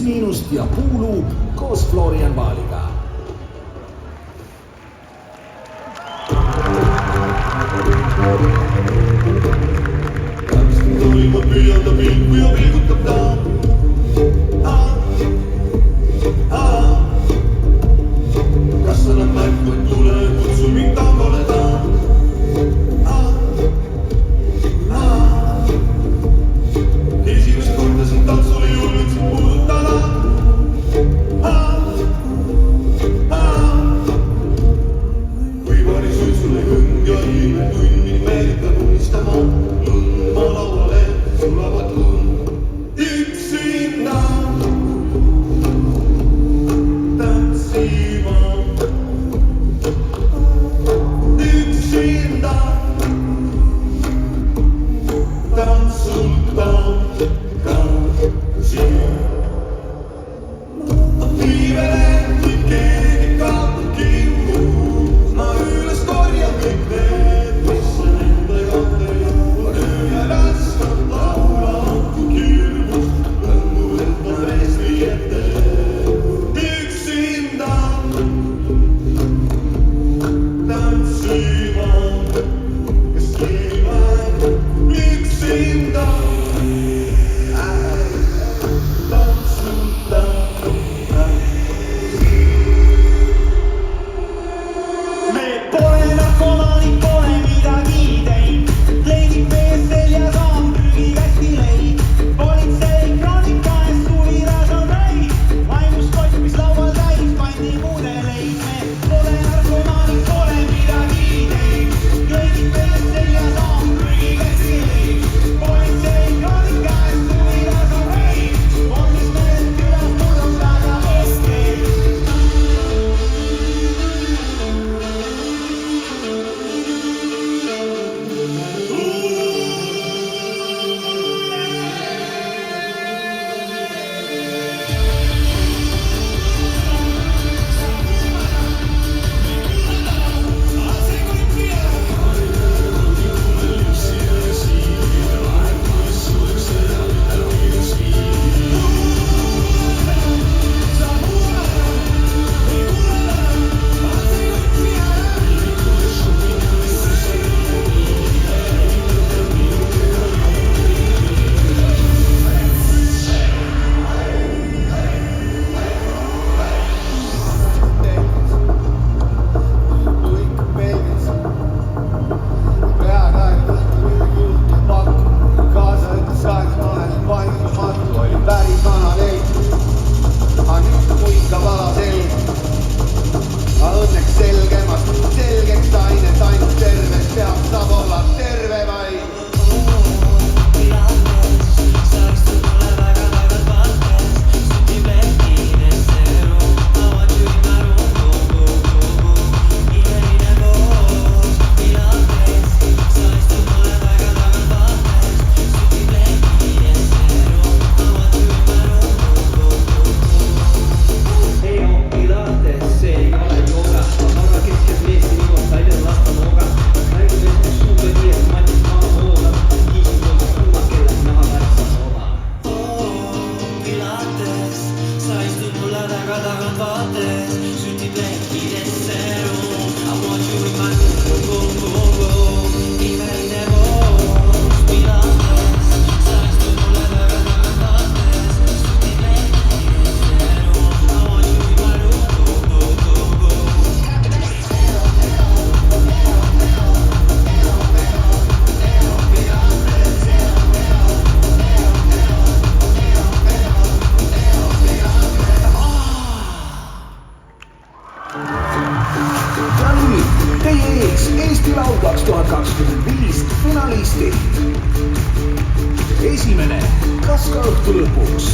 5 ja Puulu koos Florian Vaaliga. Toimub püüab ta pilku ja pilgutab ta. Kas sa nad märku, et tule, kutsu mind tangole ta. Esimest korda sind tantsule julgetasin puudutada. Kui pani suitsule hõng ja ilme tunni meelitan unistama. Lundma lauale sulavat lund. Üksinda tantsima. Üksinda tantsulta ka siia. Viivele kui keegi kaotab kimmu. Ma üles korjan kõik need, mis on endaga teeb. Ma köö raskan laulan kui kirmust. Õnnu enda reisli ette. Üksinda tantsima. Kes keevad üksinda tantsulta. Me pole narkomaanid, pole midagi teinud. Leidib mees seljas on prügikasti leid. Politsei kroonika ees suvilas on reid. Vaimust kott, mis laual täis pandi mudeleid. Me pole narkomaanid, pole midagi teinud. Leidib mees seljas on prügikasti leid. Politsei kroonika ees suvilas on reid. Fondis mees külas murrab väga eeskeed. Ja nüüd teie ees Eesti Laul 2025 finalistid. Esimene, kas ka õhtu lõpuks,